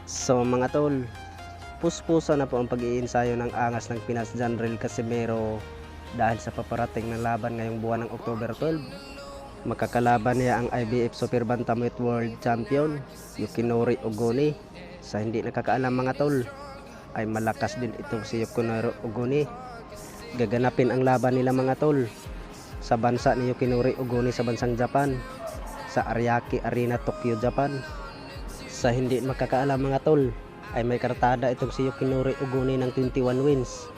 So mga tol, puspusa na po ang pag-iinsayo ng angas ng Pinas Janril Casimero dahil sa paparating ng laban ngayong buwan ng October 12. Makakalaban niya ang IBF Super Bantamweight World Champion Yukinori Ogoni. Sa hindi nakakaalam mga tol, ay malakas din itong si Yukinori Ogoni. Gaganapin ang laban nila mga tol sa bansa ni Yukinori Ogoni sa bansang Japan, sa Ariake Arena, Tokyo, Japan. Sa hindi makakaalam mga tol, ay may kartada itong si Yukinori Ogoni ng 21 wins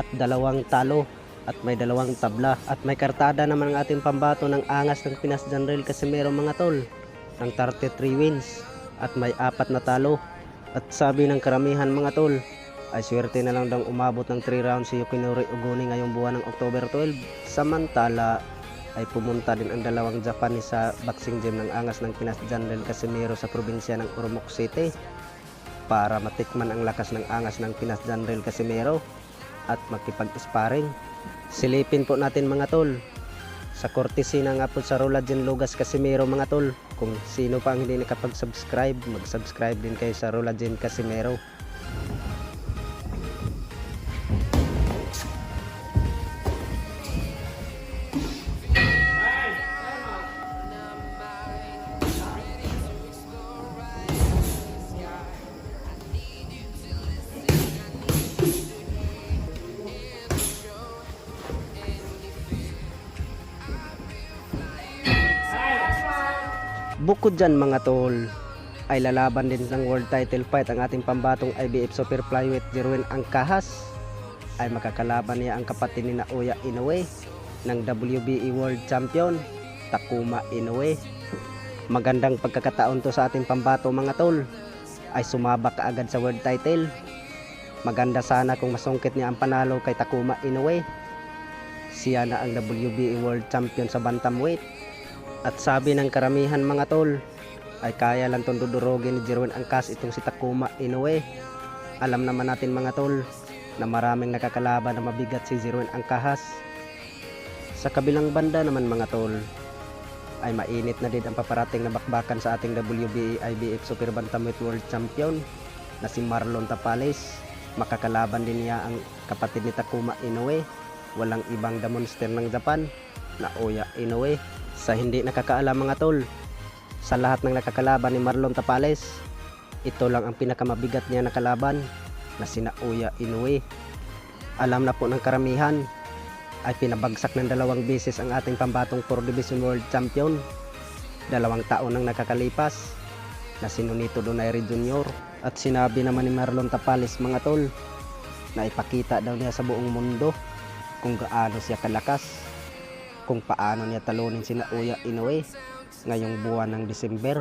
at 2 talo at may 2 tabla, at may kartada naman ang ating pambato ng angas ng Pinas Janril Casimero mga tol ng 33 wins at may 4 na talo. At sabi ng karamihan mga tol, ay swerte na lang daw umabot ng 3 rounds si Yukinori Ogoni ngayong buwan ng October 12. Samantala ay pumunta din ang 2 Japanese sa boxing gym ng angas ng Pinas Janril Casimero sa probinsya ng Ormoc City para matikman ang lakas ng angas ng Pinas Janril Casimero at makipag-sparring. Silipin po natin mga tol sa kortesina nga po sa Rolagen Lugas Casimero mga tol. Kung sino pa ang hindi nakapag-subscribe, mag-subscribe din kayo sa Rolagen Casimero. Bukod dyan mga tol, ay lalaban din ng world title fight ang ating pambatong IBF Super Flyweight Jerwin Angkahas. Ay makakalaban niya ang kapatid ni Naoya Inoue ng WBE World Champion Takuma Inoue. Magandang pagkakataon to sa ating pambato mga tol, ay sumabak kaagad sa world title. Maganda sana kung masungkit niya ang panalo kay Takuma Inoue. Siya na ang WBE World Champion sa bantamweight. At sabi ng karamihan mga tol, ay kaya lang itong dudurogin ni Jerwin Angkahas itong si Takuma Inoue. Alam naman natin mga tol na maraming nakakalaban na mabigat si Jerwin Angkahas. Sa kabilang banda naman mga tol, ay mainit na din ang paparating na bakbakan sa ating WBA IBF Super Bantamweight World Champion na si Marlon Tapales. Makakalaban din niya ang kapatid ni Takuma Inoue, walang ibang the monster ng Japan, Naoya Inoue. Sa hindi nakakaalam mga tol, sa lahat ng nakakalaban ni Marlon Tapales, ito lang ang pinakamabigat niya na kalaban na si Naoya Inoue. Alam na po ng karamihan, ay pinabagsak ng 2 beses ang ating pambatong 4 Division World Champion 2 taon nang nakakalipas na si Nonito Donaire Jr. At sinabi naman ni Marlon Tapales mga tol na ipakita daw niya sa buong mundo kung gaano siya kalakas, kung paano niya talunin si Naoya Inoue ngayong buwan ng December.